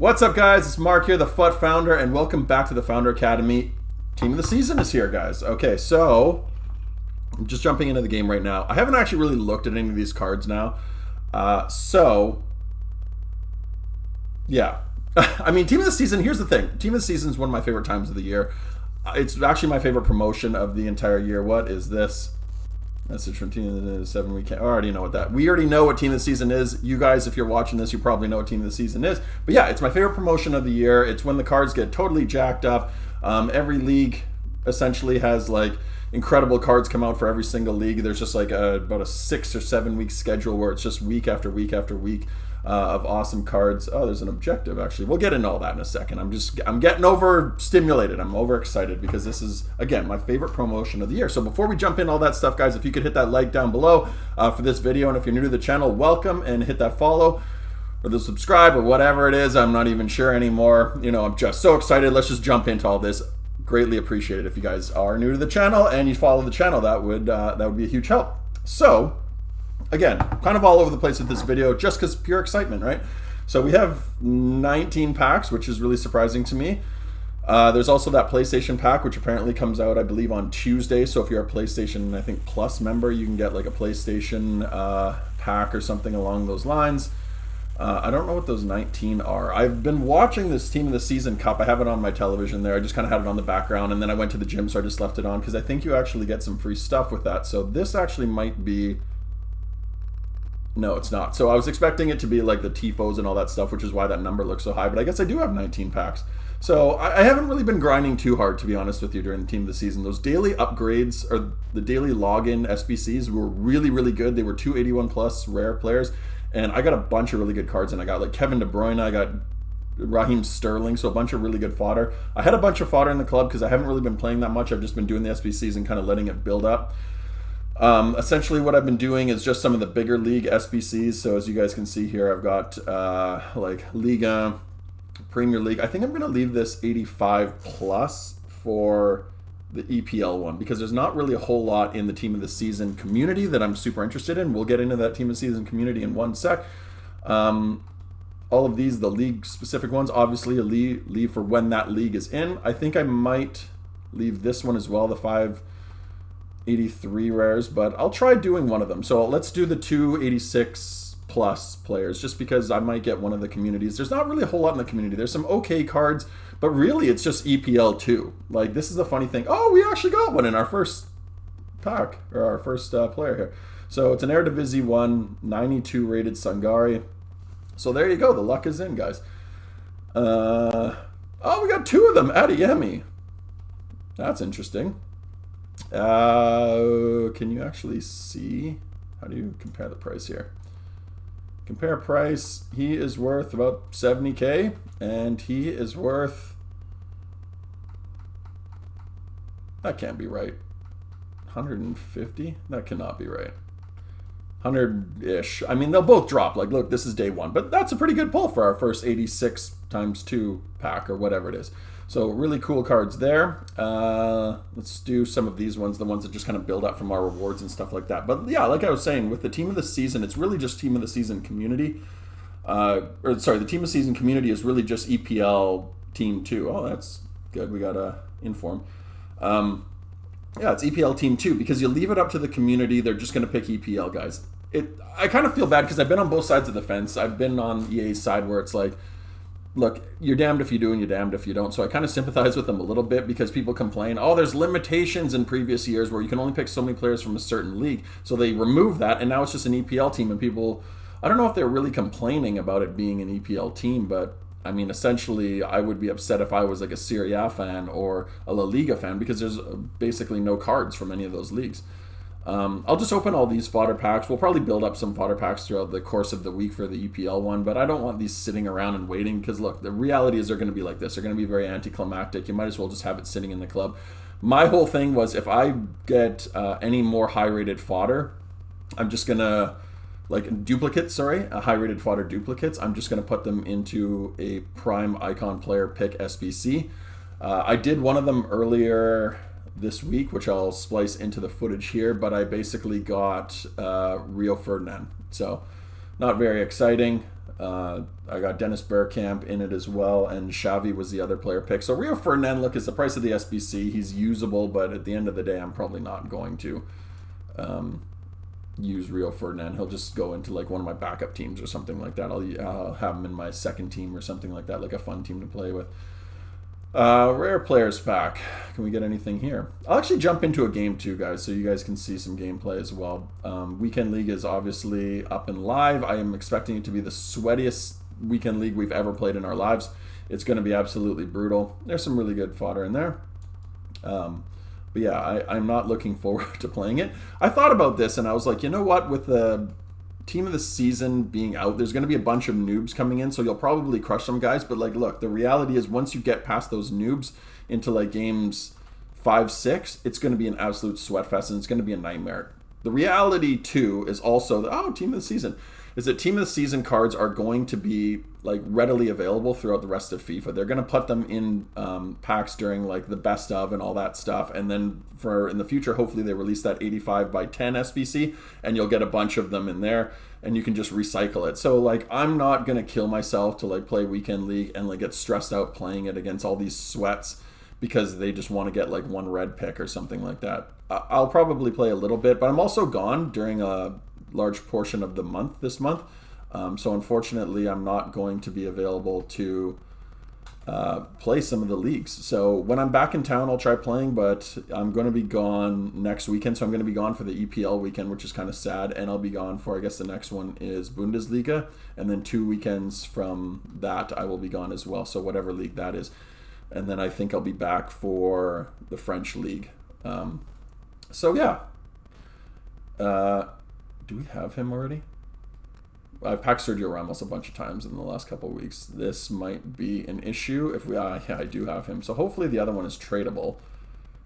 What's up, guys? It's Mark here, the FUT founder, and welcome back to the Founder Academy. Team of the season is here, guys. Okay, so I'm just jumping into the game right now. I haven't actually really looked at any of these cards now. Yeah. I mean, team of the season, here's the thing. Team of the season is one of my favorite times of the year. It's actually my favorite promotion of the entire year. What is this? Message from Team of the 7 week. I already know what that. We already know what Team of the Season is. You guys, if you're watching this, you probably know what Team of the Season is. But yeah, it's my favorite promotion of the year. It's when the cards get totally jacked up. Every league essentially has like incredible cards come out for every single league. There's just like about a 6 or 7 week schedule where it's just week after week after week of awesome cards. Oh, there's an objective actually. We'll get into all that in a second. I'm getting overstimulated. I'm overexcited because this is, again, my favorite promotion of the year. So before we jump in all that stuff, guys, if you could hit that like down below for this video, and if you're new to the channel, welcome, and hit that follow or the subscribe or whatever it is. I'm not even sure anymore. You know, I'm just so excited. Let's just jump into all this. Greatly appreciate it if you guys are new to the channel and you follow the channel. That would be a huge help. So again, kind of all over the place with this video, just because pure excitement, right? So we have 19 packs, which is really surprising to me. There's also that PlayStation pack, which apparently comes out, I believe, on Tuesday. So if you're a PlayStation, I think, Plus member, you can get like a PlayStation pack or something along those lines. I don't know what those 19 are. I've been watching this Team of the Season Cup. I have it on my television there. I just kind of had it on the background, and then I went to the gym, so I just left it on because I think you actually get some free stuff with that. So this actually might be... No, it's not. So I was expecting it to be like the TIFOs and all that stuff, which is why that number looks so high. But I guess I do have 19 packs. So I haven't really been grinding too hard, to be honest with you, during the Team of the Season. Those daily upgrades, or the daily login SBCs, were really, really good. They were 281 plus rare players. And I got a bunch of really good cards. And I got like Kevin De Bruyne. I got Raheem Sterling. So a bunch of really good fodder. I had a bunch of fodder in the club because I haven't really been playing that much. I've just been doing the SBCs and kind of letting it build up. Essentially what I've been doing is just some of the bigger league SBCs. So as you guys can see here, I've got like Liga, Premier League. I think I'm going to leave this 85 plus for the EPL one because there's not really a whole lot in the Team of the Season community that I'm super interested in. We'll get into that Team of the Season community in one sec. All of these, the league specific ones, obviously leave for when that league is in. I think I might leave this one as well, the 583 rares, but I'll try doing one of them. So let's do the 286 plus players just because I might get one of the communities. There's not really a whole lot in the community. There's some okay cards, but really it's just EPL 2. Like, this is the funny thing. Oh, we actually got one in our first pack, or our first player here. So it's an Eredivisie 1, 92 rated Sangari. So there you go. The luck is in, guys. Oh, we got 2 of them. Adeyemi. That's interesting. Can you actually see? How do you compare the price here? Compare price. He is worth about 70k, and he is worth... That can't be right. 150? That cannot be right. 100-ish. I mean, they'll both drop. Like, look, this is day one, but that's a pretty good pull for our first 86 times 2 pack or whatever it is. So really cool cards there. Let's do some of these ones, the ones that just kind of build up from our rewards and stuff like that. But yeah, like I was saying, with the Team of the Season, it's really just Team of the Season community. The Team of the Season community is really just EPL Team 2. Oh, that's good. We got a inform. Yeah, it's EPL Team 2 because you leave it up to the community. They're just going to pick EPL guys. I kind of feel bad because I've been on both sides of the fence. I've been on EA's side where it's like, look, you're damned if you do and you're damned if you don't. So I kind of sympathize with them a little bit because people complain, oh, there's limitations in previous years where you can only pick so many players from a certain league. So they remove that, and now it's just an EPL team. And people, I don't know if they're really complaining about it being an EPL team, but I mean, essentially, I would be upset if I was like a Serie A fan or a La Liga fan because there's basically no cards from any of those leagues. I'll just open all these fodder packs. We'll probably build up some fodder packs throughout the course of the week for the EPL one, but I don't want these sitting around and waiting because, look, the reality is they're going to be like this. They're going to be very anticlimactic. You might as well just have it sitting in the club. My whole thing was if I get any more high-rated fodder, I'm just going to, like duplicates, high-rated fodder duplicates, I'm just going to put them into a prime icon player pick SBC. I did one of them earlier this week, which I'll splice into the footage here, but I basically got Rio Ferdinand. So not very exciting. I got Dennis Bergkamp in it as well, and Xavi was the other player pick. So Rio Ferdinand, look, is the price of the SBC. He's usable, but at the end of the day, I'm probably not going to use Rio Ferdinand. He'll just go into like one of my backup teams or something like that. I'll have him in my second team or something like that, like a fun team to play with. Rare players pack. Can we get anything here? I'll actually jump into a game too, guys, so you guys can see some gameplay as well. Weekend League is obviously up and live. I am expecting it to be the sweatiest Weekend League we've ever played in our lives. It's going to be absolutely brutal. There's some really good fodder in there. But yeah, I'm not looking forward to playing it. I thought about this and I was like, you know what? With the team of the season being out, there's going to be a bunch of noobs coming in, so you'll probably crush some guys. But like, look, the reality is once you get past those noobs into like games 5-6, it's going to be an absolute sweat fest and it's going to be a nightmare. The reality too is also that, team of the season is that team of the season cards are going to be like readily available throughout the rest of FIFA. They're going to put them in packs during like the best of and all that stuff, and then for in the future, hopefully they release that 85 by 10 SBC, and you'll get a bunch of them in there, and you can just recycle it. So like, I'm not going to kill myself to like play Weekend League and like get stressed out playing it against all these sweats because they just want to get like one red pick or something like that. I'll probably play a little bit, but I'm also gone during a large portion of the month this month. So unfortunately, I'm not going to be available to play some of the leagues. So when I'm back in town, I'll try playing, but I'm going to be gone next weekend. So I'm going to be gone for the EPL weekend, which is kind of sad. And I'll be gone for, I guess the next one is Bundesliga. And then 2 weekends from that, I will be gone as well. So whatever league that is. And then I think I'll be back for the French league. So yeah. Do we have him already? I've packed Sergio Ramos a bunch of times in the last couple of weeks. This might be an issue if we... yeah, I do have him. So hopefully the other one is tradable,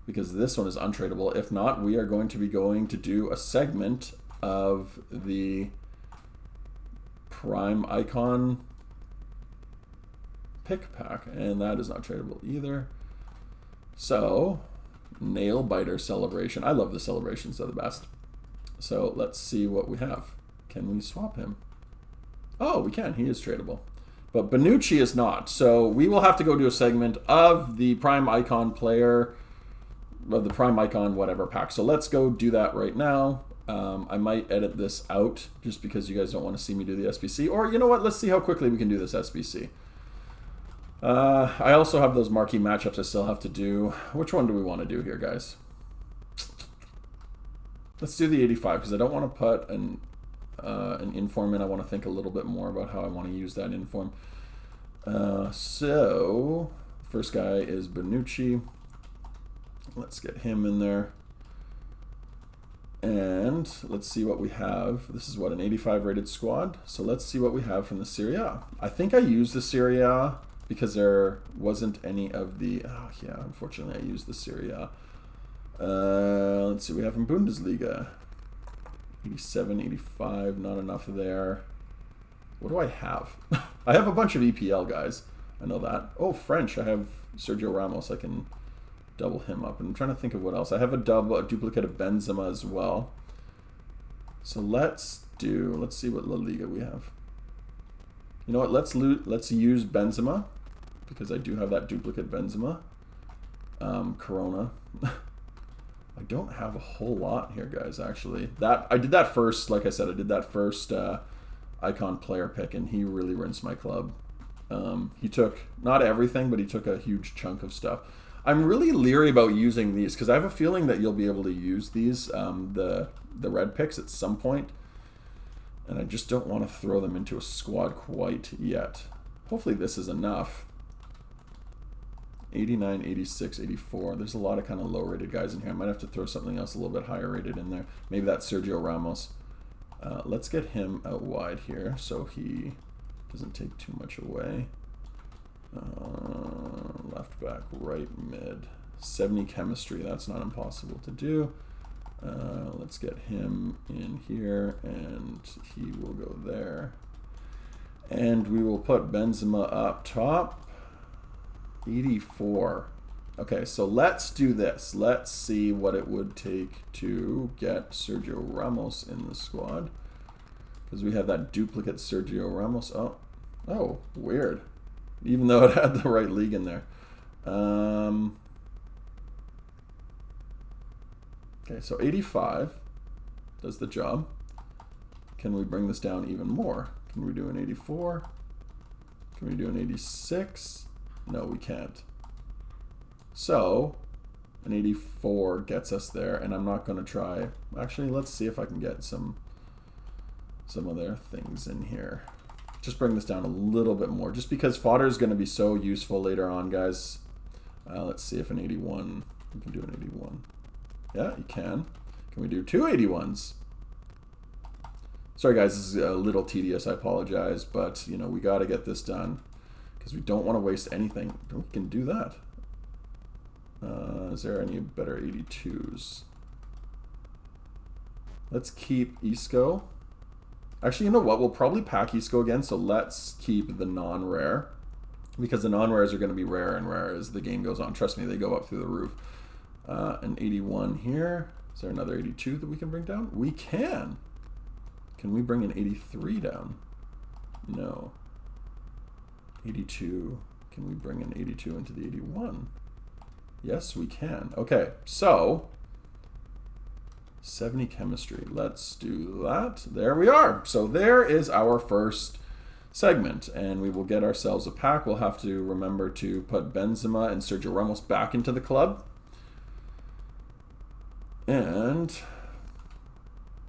because this one is untradeable. If not, we are going to be going to do a segment of the Prime Icon pick pack, and that is not tradable either. So, Nail Biter Celebration. I love the celebrations, they're the best. So let's see what we have. Can we swap him? Oh, we can. He is tradable. But Bonucci is not. So we will have to go do a segment of the Prime Icon player, of the Prime Icon whatever pack. So let's go do that right now. I might edit this out just because you guys don't want to see me do the SBC. Or you know what? Let's see how quickly we can do this SBC. I also have those marquee matchups I still have to do. Which one do we want to do here, guys? Let's do the 85 because I don't want to put an inform in. I want to think a little bit more about how I want to use that inform. So, first guy is Bonucci. Let's get him in there. And let's see what we have. This is what, an 85 rated squad. So let's see what we have from the Serie A. I think I used the Serie A because there wasn't any of the... Oh, yeah, unfortunately I used the Serie A. Let's see what we have in Bundesliga. 87, 85, not enough there. What do I have? I have a bunch of EPL guys. I know that. Oh, French. I have Sergio Ramos. I can double him up. And I'm trying to think of what else. I have a duplicate of Benzema as well. So let's see what La Liga we have. You know what? Let's use Benzema because I do have that duplicate Benzema. Corona. I don't have a whole lot here, guys, actually. I did that first, like I said, I did that first icon player pick, and he really rinsed my club. He took, not everything, but he took a huge chunk of stuff. I'm really leery about using these, because I have a feeling that you'll be able to use these, the red picks at some point, and I just don't want to throw them into a squad quite yet. Hopefully this is enough. 89, 86, 84. There's a lot of kind of low-rated guys in here. I might have to throw something else a little bit higher rated in there. Maybe that's Sergio Ramos. Let's get him out wide here so he doesn't take too much away. Left back, right mid. 70 chemistry. That's not impossible to do. Let's get him in here, and he will go there. And we will put Benzema up top. 84. Okay, so let's do this. Let's see what it would take to get Sergio Ramos in the squad. Because we have that duplicate Sergio Ramos. Oh, Oh, weird. Even though it had the right league in there. Okay, so 85 does the job. Can we bring this down even more? Can we do an 84? Can we do an 86? No, we can't. So, an 84 gets us there, and I'm not going to try... Actually, let's see if I can get some other things in here. Just bring this down a little bit more, just because fodder is going to be so useful later on, guys. Let's see if an 81... We can do an 81. Yeah, you can. Can we do two 81s? Sorry, guys, this is a little tedious. I apologize, but, you know, we got to get this done because we don't want to waste anything. We can do that. Is there any better 82s? Let's keep Isco. Actually, you know what? We'll probably pack Isco again, so let's keep the non-rare because the non-rares are going to be rarer and rarer as the game goes on. Trust me, they go up through the roof. An 81 here. Is there another 82 that we can bring down? We can. Can we bring an 83 down? No. 82. Can we bring an 82 into the 81? Yes, we can. Okay, so 70 chemistry. Let's do that. There we are. So there is our first segment, and we will get ourselves a pack. We'll have to remember to put Benzema and Sergio Ramos back into the club. And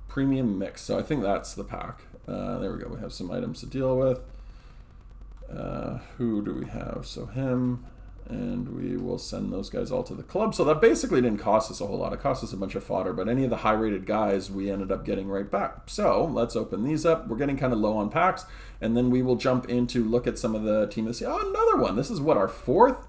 premium mix. So I think that's the pack. There we go. We have some items to deal with. Who do we have? So him, and we will send those guys all to the club. So that basically didn't cost us a whole lot. It cost us a bunch of fodder, but any of the high-rated guys we ended up getting right back. So let's open these up. We're getting kind of low on packs, and then we will jump into look at some of the team of the season. Oh, another one. This is what, our fourth?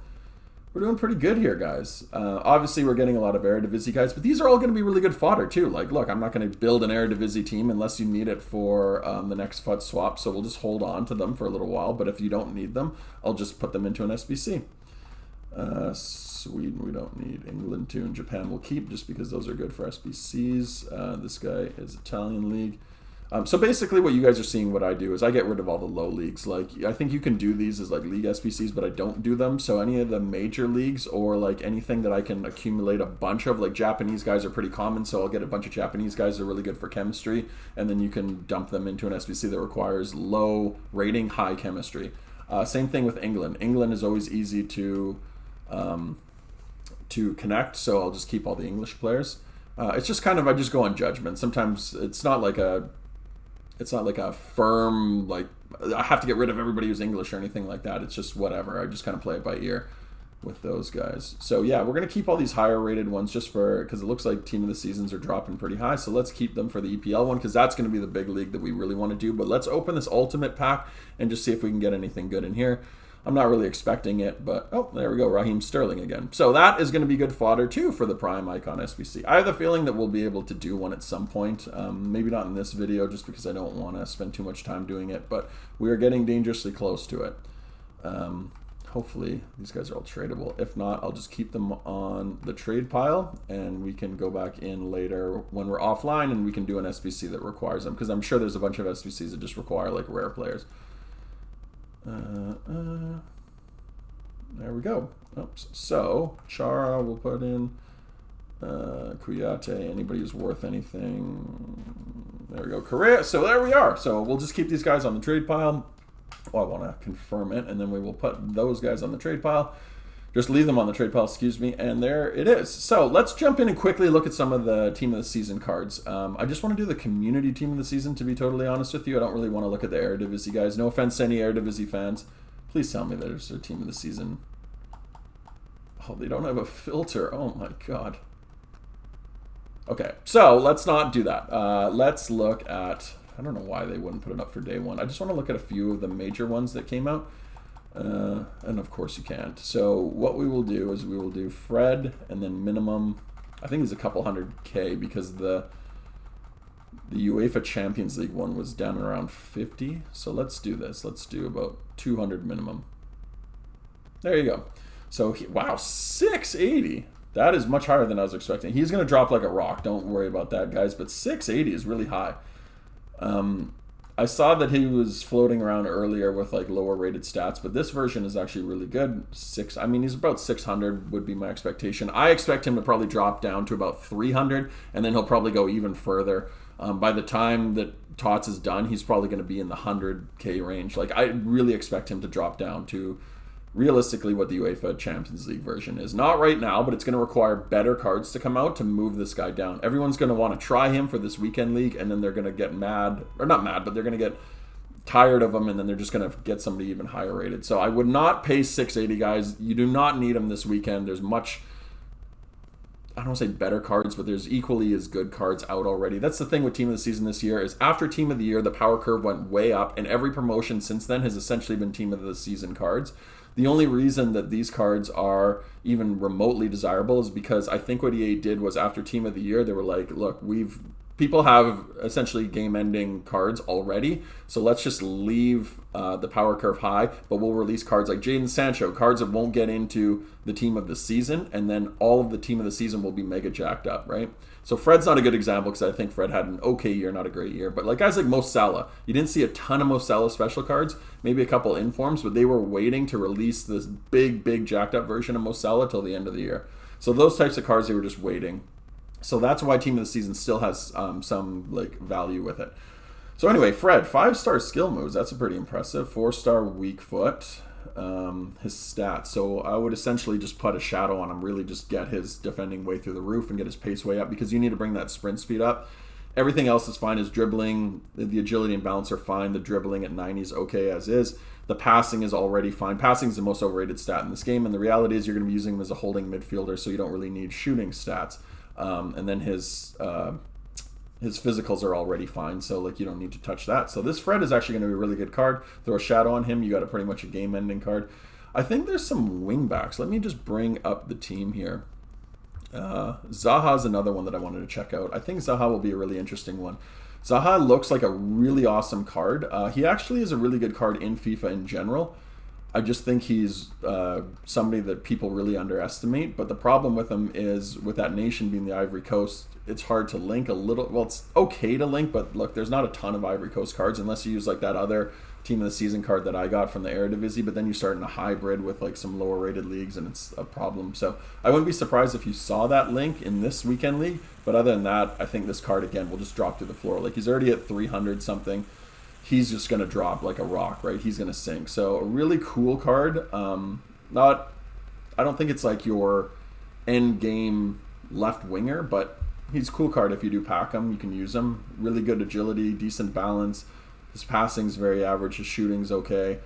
We're doing pretty good here, guys. Obviously, we're getting a lot of Eredivisie guys, but these are all going to be really good fodder, too. Like, look, I'm not going to build an Eredivisie team unless you need it for the next FUT swap, so we'll just hold on to them for a little while, but if you don't need them, I'll just put them into an SBC. Sweden, we don't need. England, too, and Japan we'll keep just because those are good for SBCs. This guy is Italian League. So basically what you guys are seeing what I do is I get rid of all the low leagues. Like, I think you can do these as like league SBCs, but I don't do them. So any of the major leagues or like anything that I can accumulate a bunch of, like Japanese guys are pretty common. So I'll get a bunch of Japanese guys that are really good for chemistry. And then you can dump them into an SBC that requires low rating, high chemistry. Same thing with England. England is always easy to connect. So I'll just keep all the English players. It's just kind of, I just go on judgment. Sometimes it's not like a firm, like, I have to get rid of everybody who's English or anything like that. It's just whatever. I just kind of play it by ear with those guys. So, yeah, we're going to keep all these higher rated ones just for, because it looks like team of the seasons are dropping pretty high. So let's keep them for the EPL one because that's going to be the big league that we really want to do. But let's open this ultimate pack and just see if we can get anything good in here. I'm not really expecting it, but, oh, there we go, Raheem Sterling again. So that is going to be good fodder, too, for the Prime Icon SBC. I have the feeling that we'll be able to do one at some point. Maybe not in this video, just because I don't want to spend too much time doing it, but we are getting dangerously close to it. Hopefully, these guys are all tradable. If not, I'll just keep them on the trade pile, and we can go back in later when we're offline, and we can do an SBC that requires them, because I'm sure there's a bunch of SBCs that just require, like, rare players. There we go. Oops. So Chara will put in Kuyate. Anybody who's worth anything. There we go. Correa. So there we are. So we'll just keep these guys on the trade pile. Oh, I want to confirm it, and then we will put those guys on the trade pile. Just leave them on the trade pile, excuse me, and there it is. So let's jump in and quickly look at some of the Team of the Season cards. I just want to do the Community Team of the Season, to be totally honest with you. I don't really want to look at the Eredivisie guys. No offense to any Eredivisie fans. Please tell me that it's their Team of the Season. Oh, they don't have a filter. Oh, my God. Okay, so let's not do that. Let's look at... I don't know why they wouldn't put it up for day one. I just want to look at a few of the major ones that came out. And of course you can't. So what we will do is we will do Fred and then minimum, I think it's a couple 100K because the UEFA Champions League one was down around 50. So let's do this. Let's do about 200 minimum. There you go. So, wow, 680. That is much higher than I was expecting. He's going to drop like a rock. Don't worry about that, guys. But 680 is really high. I saw that he was floating around earlier with like lower rated stats, but this version is actually really good. I mean, he's about 600 would be my expectation. I expect him to probably drop down to about 300, and then he'll probably go even further. By the time that Tots is done, he's probably going to be in the 100K range. Like, I really expect him to drop down to realistically what the UEFA Champions League version is. Not right now, but it's going to require better cards to come out to move this guy down. Everyone's going to want to try him for this weekend league, and then they're going to get mad, or not mad, but they're going to get tired of him, and then they're just going to get somebody even higher rated. So I would not pay 680, guys. You do not need him this weekend. There's much, I don't want to say better cards, but there's equally as good cards out already. That's the thing with Team of the Season this year, is after Team of the Year, the power curve went way up, and every promotion since then has essentially been Team of the Season cards. The only reason that these cards are even remotely desirable is because I think what EA did was after Team of the Year, they were like, look, people have essentially game-ending cards already, so let's just leave the power curve high, but we'll release cards like Jadon Sancho, cards that won't get into the Team of the Season, and then all of the Team of the Season will be mega jacked up, right? So Fred's not a good example because I think Fred had an okay year, not a great year. But like guys like Mo Salah, you didn't see a ton of Mo Salah special cards, maybe a couple informs, but they were waiting to release this big jacked up version of Mo Salah till the end of the year. So those types of cards, they were just waiting. So that's why Team of the Season still has some like value with it. So anyway, Fred, 5-star skill moves. That's a pretty impressive. 4-star weak foot. His stats. So I would essentially just put a shadow on him, really just get his defending way through the roof and get his pace way up, because you need to bring that sprint speed up. Everything else is fine. His dribbling, the agility and balance are fine. The dribbling at 90 is okay as is. The passing is already fine. Passing is the most overrated stat in this game, and the reality is you're going to be using him as a holding midfielder, so you don't really need shooting stats. And then his physicals are already fine, so like you don't need to touch that. So this Fred is actually going to be a really good card. Throw a shadow on him, you got pretty much a game-ending card. I think there's some wingbacks. Let me just bring up the team here. Zaha is another one that I wanted to check out. I think Zaha will be a really interesting one. Zaha looks like a really awesome card. He actually is a really good card in FIFA in general. I just think he's somebody that people really underestimate. But the problem with him is, with that nation being the Ivory Coast, it's hard to link a little. Well, it's okay to link, but look, there's not a ton of Ivory Coast cards unless you use like that other Team of the Season card that I got from the Eredivisie. But then you start in a hybrid with like some lower rated leagues, and it's a problem. So I wouldn't be surprised if you saw that link in this weekend league. But other than that, I think this card again will just drop to the floor. Like, he's already at 300 something. He's just going to drop like a rock, right? He's going to sink. So a really cool card. I don't think it's like your end game left winger, but he's a cool card. If you do pack him, you can use him. Really good agility, decent balance. His passing's very average. His shooting's okay.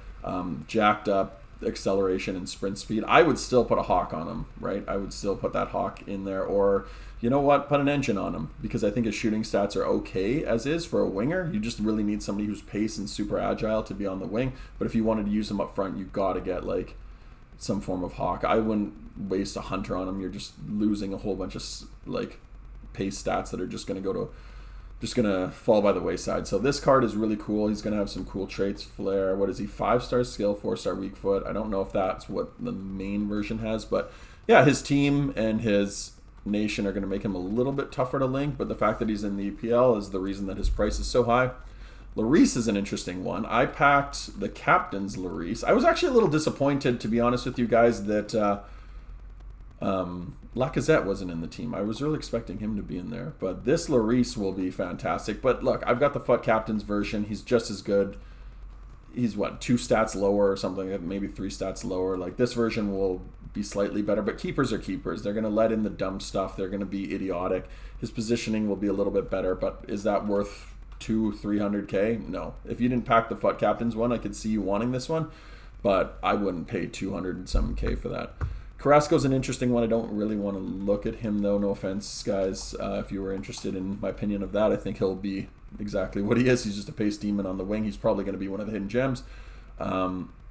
Jacked up acceleration and sprint speed. I would still put a hawk on him, right? I would still put that hawk in there, or you know what, put an engine on him, because I think his shooting stats are okay as is for a winger. You just really need somebody who's pace and super agile to be on the wing. But if you wanted to use him up front, you've got to get like some form of hawk. I wouldn't waste a hunter on him. You're just losing a whole bunch of like pace stats that are just going to fall by the wayside. So this card is really cool. He's going to have some cool traits. Flair, what is he? 5-star skill, 4-star weak foot. I don't know if that's what the main version has, but yeah, his team and his nation are going to make him a little bit tougher to link, but the fact that he's in the EPL is the reason that his price is so high. Lloris is an interesting one. I packed the captain's Lloris. I was actually a little disappointed, to be honest with you guys, that Lacazette wasn't in the team. I was really expecting him to be in there, but this Lloris will be fantastic. But look, I've got the FUT captain's version. He's just as good. He's 2 stats lower or something, maybe 3 stats lower. Like, this version will be slightly better, but keepers are keepers. They're going to let in the dumb stuff. They're going to be idiotic. His positioning will be a little bit better, but is that worth 200-300K? No. If you didn't pack the FUT captain's one, I could see you wanting this one, but I wouldn't pay 200 and some K for that. Carrasco's an interesting one. I don't really want to look at him, though. No offense, guys. If you were interested in my opinion of that, I think he'll be exactly what he is. He's just a pace demon on the wing. He's probably going to be one of the hidden gems.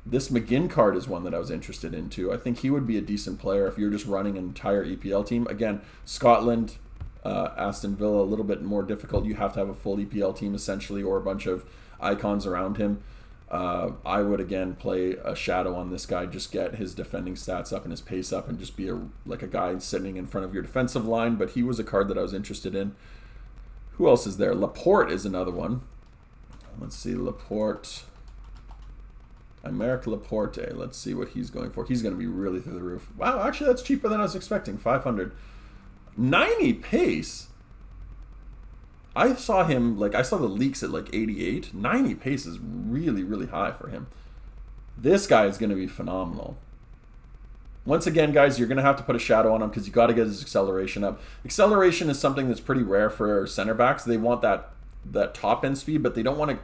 This McGinn card is one that I was interested in, too. I think he would be a decent player if you're just running an entire EPL team. Again, Scotland, Aston Villa, a little bit more difficult. You have to have a full EPL team, essentially, or a bunch of icons around him. I would, again, play a shadow on this guy, just get his defending stats up and his pace up, and just be like a guy sitting in front of your defensive line. But he was a card that I was interested in. Who else is there? Laporte is another one. Let's see, Laporte. Aymeric Laporte. Let's see what he's going for. He's going to be really through the roof. Wow, actually that's cheaper than I was expecting. 500. 90 pace. I saw him, like, I saw the leaks at like 88. 90 pace is really, really high for him. This guy is going to be phenomenal. Once again, guys, you're going to have to put a shadow on him because you got to get his acceleration up. Acceleration is something that's pretty rare for center backs. They want that top end speed, but they don't want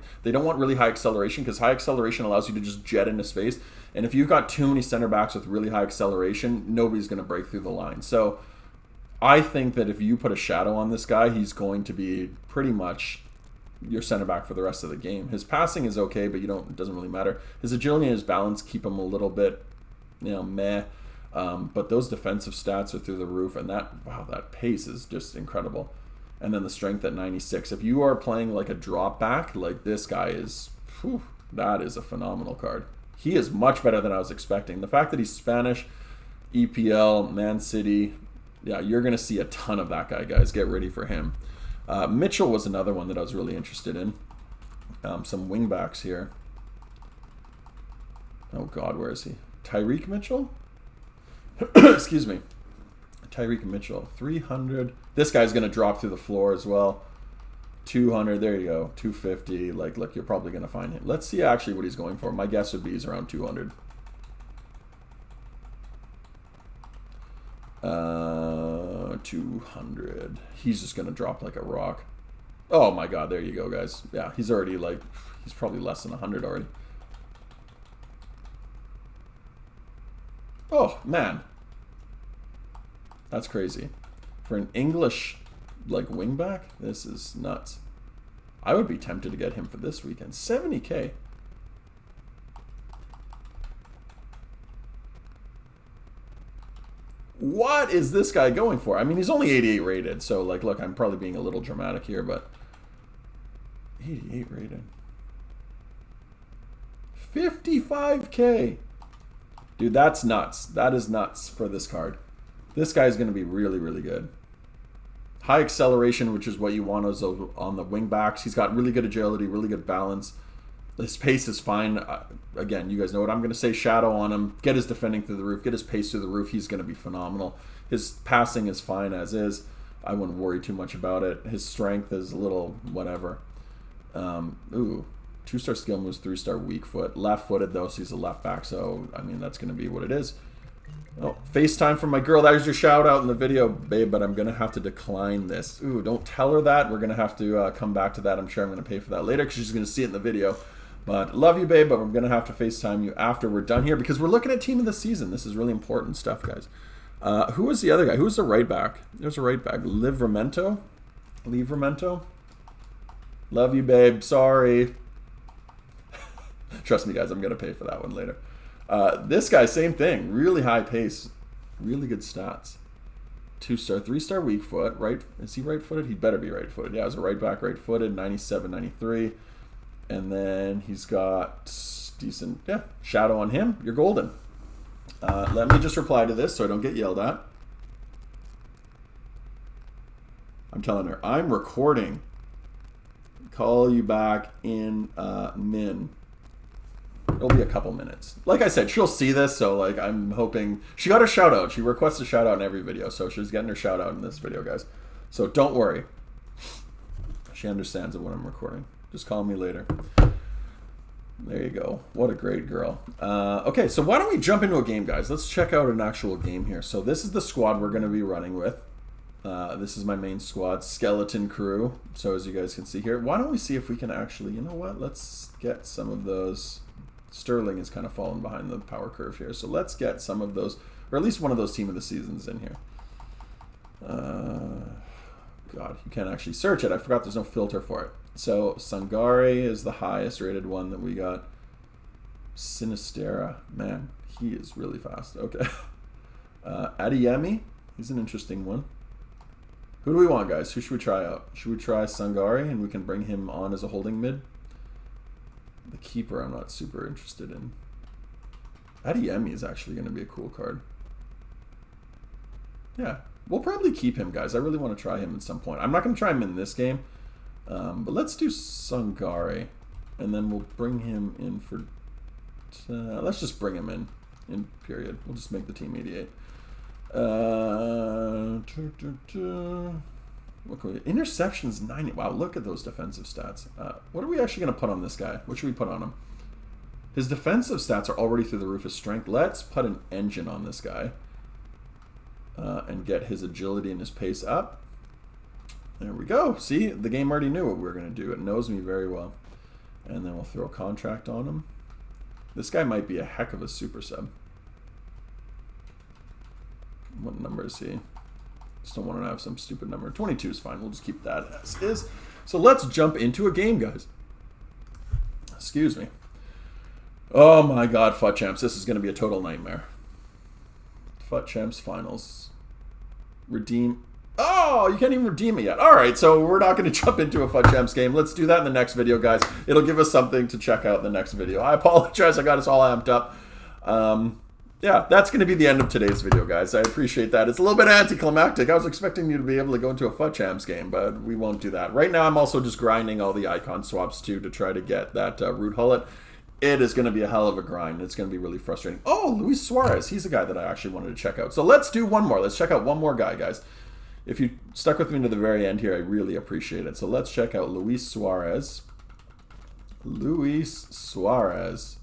really high acceleration, because high acceleration allows you to just jet into space. And if you've got too many center backs with really high acceleration, nobody's going to break through the line. So I think that if you put a shadow on this guy, he's going to be pretty much your center back for the rest of the game. His passing is okay, but it doesn't really matter. His agility and his balance keep him a little bit, meh. But those defensive stats are through the roof, and that pace is just incredible. And then the strength at 96. If you are playing like a drop back, like this guy is, that is a phenomenal card. He is much better than I was expecting. The fact that he's Spanish, EPL, Man City, yeah, you're going to see a ton of that guy, guys. Get ready for him. Mitchell was another one that I was really interested in. Some wingbacks here. Oh, God, where is he? Tyreek Mitchell? Excuse me. Tyreek Mitchell. 300. This guy's going to drop through the floor as well. 200. There you go. 250. Like, look, you're probably going to find him. Let's see actually what he's going for. My guess would be he's around 200. 200. He's just going to drop like a rock. Oh my God. There you go, guys. Yeah, he's already like, he's probably less than 100 already. Oh, man. That's crazy. For an English, like, wingback, this is nuts. I would be tempted to get him for this weekend. 70K. What is this guy going for? I mean, he's only 88 rated, so, like, look, I'm probably being a little dramatic here, but 88 rated. 55K. Dude, that's nuts. That is nuts for this card. This guy is going to be really, really good. High acceleration, which is what you want on the wing backs. He's got really good agility, really good balance. His pace is fine. Again, you guys know what I'm going to say. Shadow on him. Get his defending through the roof. Get his pace through the roof. He's going to be phenomenal. His passing is fine as is. I wouldn't worry too much about it. His strength is a little whatever. 2-star skill moves, 3-star weak foot. Left-footed, though, so he's a left back. So, I mean, that's going to be what it is. Oh, FaceTime from my girl. That was your shout-out in the video, babe, but I'm going to have to decline this. Ooh, don't tell her that. We're going to have to come back to that. I'm sure I'm going to pay for that later because she's going to see it in the video. But love you, babe, but we're going to have to FaceTime you after we're done here because we're looking at team of the season. This is really important stuff, guys. Who was the other guy? Who was the right back? There's a right back. Livramento? Love you, babe. Sorry. Trust me, guys, I'm going to pay for that one later. This guy, same thing. Really high pace. Really good stats. 2-star, 3-star weak foot. Right? Is he right-footed? He better be right-footed. Yeah, as a right back, right-footed. 97, 93. And then he's got decent, shadow on him. You're golden. Let me just reply to this so I don't get yelled at. I'm telling her, I'm recording. Call you back in min. It'll be a couple minutes. Like I said, she'll see this, so like I'm hoping she got her shout out. She requests a shout out in every video, so she's getting her shout out in this video, guys. So don't worry. She understands it when I'm recording. Just call me later. There you go. What a great girl. Okay, so why don't we jump into a game, guys? Let's check out an actual game here. So this is the squad we're going to be running with. This is my main squad, Skeleton Crew. So as you guys can see here, why don't we see if we can actually, you know what? Let's get some of those. Sterling is kind of falling behind the power curve here. So let's get some of those, or at least one of those team of the seasons in here. God, you can't actually search it. I forgot there's no filter for it. So Sangare is the highest rated one that we got. Sinistera, man, he is really fast. Okay. Adeyemi, he's an interesting one. Who do we want, guys? Who should we try out? Should we try Sangare and we can bring him on as a holding mid? The keeper I'm not super interested in. Adeyemi is actually going to be a cool card. Yeah, we'll probably keep him, guys. I really want to try him at some point. I'm not going to try him in this game, but let's do Sangare. And then we'll bring him in for... let's just bring him in period. We'll just make the team 88. What can we, interceptions 90. Wow, look at those defensive stats. What are we actually going to put on this guy? What should we put on him? His defensive stats are already through the roof. His strength. Let's put an engine on this guy. And get his agility and his pace up. There we go. See, the game already knew what we were going to do. It knows me very well. And then we'll throw a contract on him. This guy might be a heck of a super sub. What number is he? Just don't want to have some stupid number. 22 is fine. We'll just keep that as is. So let's jump into a game, guys. Excuse me. Oh my God, FUT Champs. This is going to be a total nightmare. FUT Champs Finals. Redeem. Oh, you can't even redeem it yet. All right, so we're not going to jump into a FUT Champs game. Let's do that in the next video, guys. It'll give us something to check out in the next video. I apologize. I got us all amped up. Yeah, that's going to be the end of today's video, guys. I appreciate that. It's a little bit anticlimactic. I was expecting you to be able to go into a FUT Champs game, but we won't do that. Right now, I'm also just grinding all the icon swaps, too, to try to get that root hullet. It is going to be a hell of a grind. It's going to be really frustrating. Oh, Luis Suarez. He's a guy that I actually wanted to check out. So let's do one more. Let's check out one more guy, guys. If you stuck with me to the very end here, I really appreciate it. So let's check out Luis Suarez. Luis Suarez.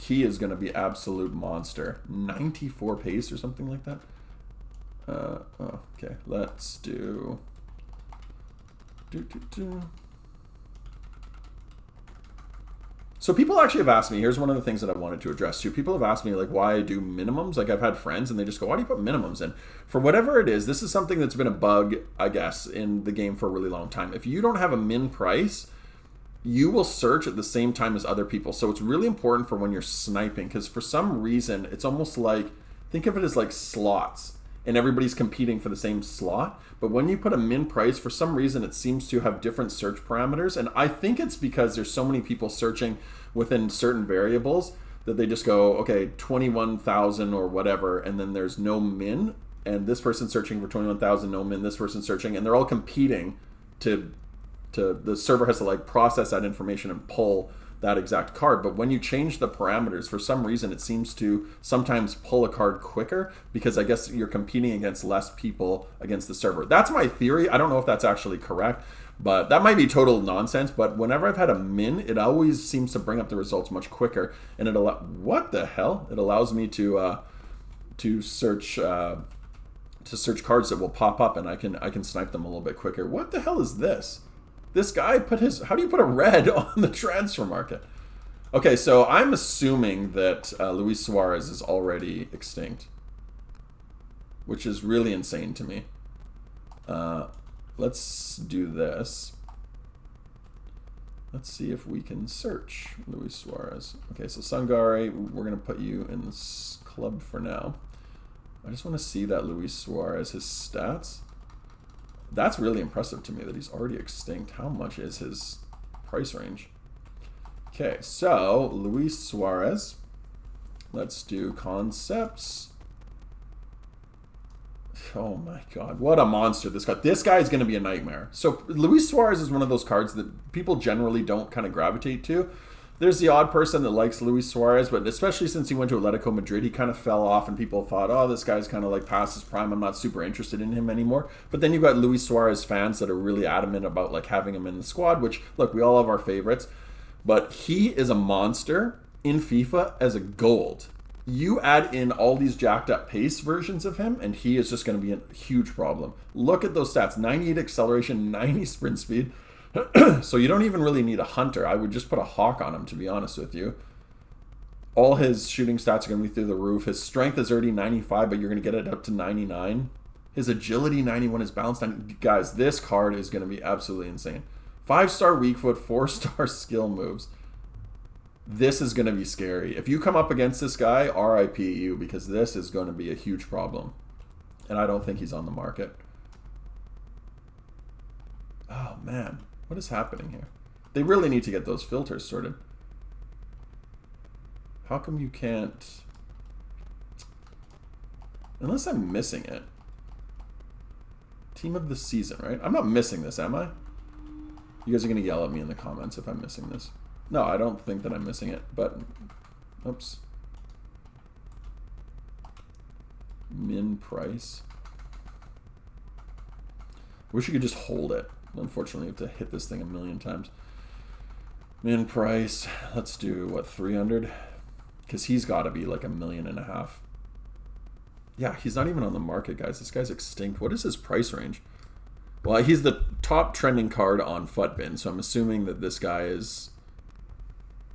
He is going to be absolute monster. 94 pace or something like that. Okay, let's do... So people actually have asked me, here's one of the things that I wanted to address too. People have asked me like why I do minimums. Like I've had friends and they just go, why do you put minimums in? For whatever it is, this is something that's been a bug, I guess, in the game for a really long time. If you don't have a min price, you will search at the same time as other people. So it's really important for when you're sniping, because for some reason, it's almost like, think of it as like slots and everybody's competing for the same slot. But when you put a min price, for some reason, it seems to have different search parameters. And I think it's because there's so many people searching within certain variables that they just go, okay, 21,000 or whatever, and then there's no min. And this person's searching for 21,000, no min, this person's searching, and they're all competing to the server has to like process that information and pull that exact card. But when you change the parameters, for some reason, it seems to sometimes pull a card quicker because I guess you're competing against less people against the server. That's my theory. I don't know if that's actually correct, but that might be total nonsense. But whenever I've had a min, it always seems to bring up the results much quicker. And it what the hell? It allows me to search cards that will pop up, and I can snipe them a little bit quicker. What the hell is this? This guy put his... How do you put a red on the transfer market? Okay, so I'm assuming that Luis Suarez is already extinct, which is really insane to me. Let's do this. Let's see if we can search Luis Suarez. Okay, so Sungari, we're going to put you in this club for now. I just want to see that Luis Suarez, his stats. That's really impressive to me that he's already extinct. How much is his price range? Okay, so Luis Suarez. Let's do concepts. Oh my God, what a monster this guy. This guy is going to be a nightmare. So Luis Suarez is one of those cards that people generally don't kind of gravitate to. There's the odd person that likes Luis Suarez, but especially since he went to Atletico Madrid, he kind of fell off and people thought, oh, this guy's kind of like past his prime. I'm not super interested in him anymore. But then you've got Luis Suarez fans that are really adamant about like having him in the squad, which, look, we all have our favorites. But he is a monster in FIFA as a gold. You add in all these jacked up pace versions of him, and he is just going to be a huge problem. Look at those stats, 98 acceleration, 90 sprint speed. So you don't even really need a hunter. I would just put a hawk on him, to be honest with you. All his shooting stats are going to be through the roof. His strength is already 95, but you're going to get it up to 99. His agility, 91. His balance, 90. Guys, this card is going to be absolutely insane. 5-star weak foot, 4-star skill moves. This is going to be scary. If you come up against this guy, RIP you, because this is going to be a huge problem. And I don't think he's on the market. Oh, man. What is happening here? They really need to get those filters sorted. How come you can't... Unless I'm missing it. Team of the season, right? I'm not missing this, am I? You guys are going to yell at me in the comments if I'm missing this. No, I don't think that I'm missing it, but... Oops. Min price. Wish you could just hold it. Unfortunately, you have to hit this thing a million times. Min price. Let's do, what, 300? Because he's got to be like $1.5 million. Yeah, he's not even on the market, guys. This guy's extinct. What is his price range? Well, he's the top trending card on Futbin, so I'm assuming that this guy is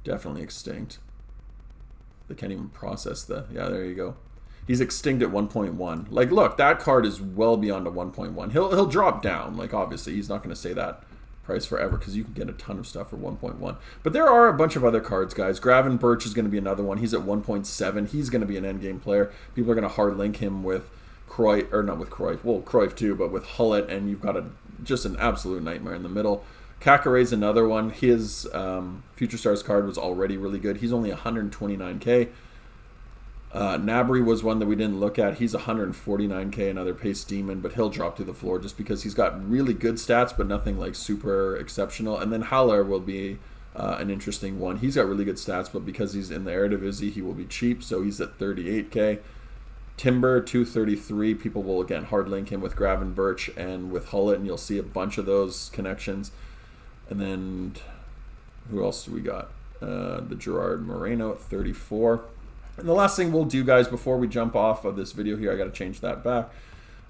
definitely extinct. They can't even process the... Yeah, there you go. He's extinct at 1.1. Like, look, that card is well beyond a 1.1. He'll drop down. Like, obviously, he's not going to say that price forever because you can get a ton of stuff for 1.1. But there are a bunch of other cards, guys. Gravenberch is going to be another one. He's at 1.7. He's going to be an endgame player. People are going to hard link him with Cruyff, or not with Cruyff. Well, Cruyff too, but with Hullet, and you've got just an absolute nightmare in the middle. Kakare's another one. His Future Stars card was already really good. He's only 129k. Nabry was one that we didn't look at. He's 149k, another pace demon, but he'll drop to the floor just because he's got really good stats, but nothing like super exceptional. And then Haller will be an interesting one. He's got really good stats, but because he's in the Eredivisie, he will be cheap, so he's at 38k. Timber, 233. People will, again, hard link him with Gravenberch and with Hullet, and you'll see a bunch of those connections. And then, who else do we got? The Gerard Moreno at 34. And the last thing we'll do, guys, before we jump off of this video here, I got to change that back.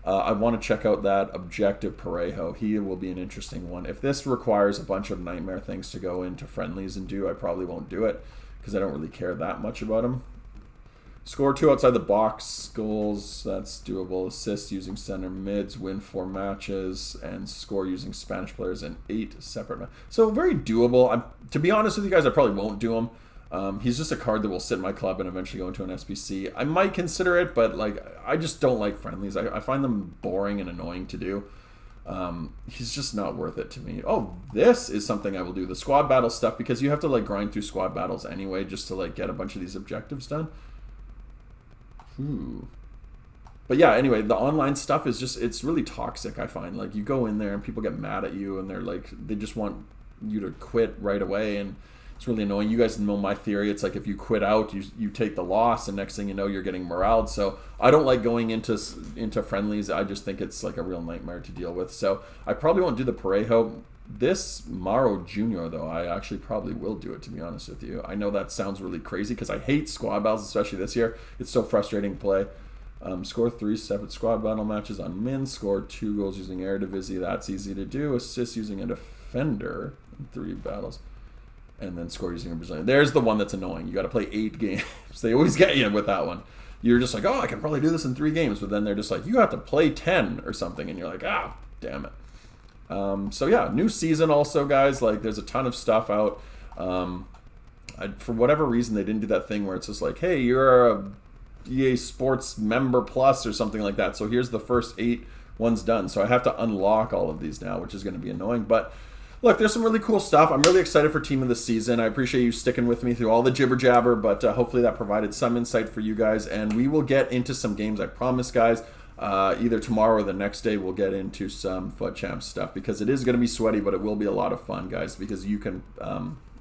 I want to check out that Objective Parejo. He will be an interesting one. If this requires a bunch of nightmare things to go into friendlies and do, I probably won't do it because I don't really care that much about him. Score 2 outside the box, goals, that's doable. Assists using center mids, win 4 matches, and score using Spanish players in 8 separate matches. So very doable. To be honest with you guys, I probably won't do him. He's just a card that will sit in my club and eventually go into an SBC. I might consider it, but like I just don't like friendlies. I find them boring and annoying to do. He's just not worth it to me. Oh, this is something I will do. The squad battle stuff, because you have to like grind through squad battles anyway just to like get a bunch of these objectives done. But yeah, anyway, the online stuff is just, it's really toxic, I find. Like, you go in there and people get mad at you and they're like, they just want you to quit right away, and it's really annoying. You guys know my theory. It's like if you quit out, you take the loss, and next thing you know, you're getting moraled. So I don't like going into friendlies. I just think it's like a real nightmare to deal with. So I probably won't do the Parejo. This Mauro Jr., though, I actually probably will do it, to be honest with you. I know that sounds really crazy because I hate squad battles, especially this year. It's so frustrating to play. Score 3 separate squad battle matches on Min. Score 2 goals using Eredivisie. That's easy to do. Assist using a defender in 3 battles. And then score using a Brazilian. There's the one that's annoying. You got to play 8 games. They always get you with that one. You're just like, oh, I can probably do this in 3 games. But then they're just like, you have to play 10 or something. And you're like, ah, damn it. So yeah, new season also, guys. Like, there's a ton of stuff out. For whatever reason, they didn't do that thing where it's just like, hey, you're a EA Sports member plus or something like that. So here's the first 8 ones done. So I have to unlock all of these now, which is going to be annoying. But look, there's some really cool stuff. I'm really excited for Team of the Season. I appreciate you sticking with me through all the jibber jabber, but hopefully that provided some insight for you guys. And we will get into some games, I promise, guys. Either tomorrow or the next day, we'll get into some FUT Champs stuff, because it is going to be sweaty, but it will be a lot of fun, guys, because you can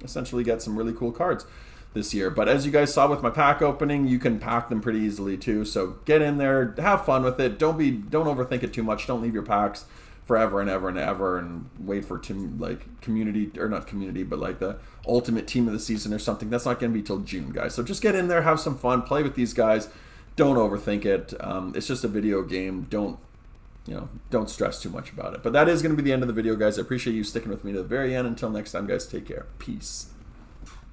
essentially get some really cool cards this year. But as you guys saw with my pack opening, you can pack them pretty easily too. So get in there, have fun with it. Don't overthink it too much. Don't leave your packs forever and ever and ever and wait for community, or not community, but like the ultimate Team of the Season or something. That's not going to be till June, guys. So just get in there, have some fun, play with these guys. Don't overthink it. It's just a video game. Don't stress too much about it. But that is going to be the end of the video, guys. I appreciate you sticking with me to the very end. Until next time, guys, take care. Peace.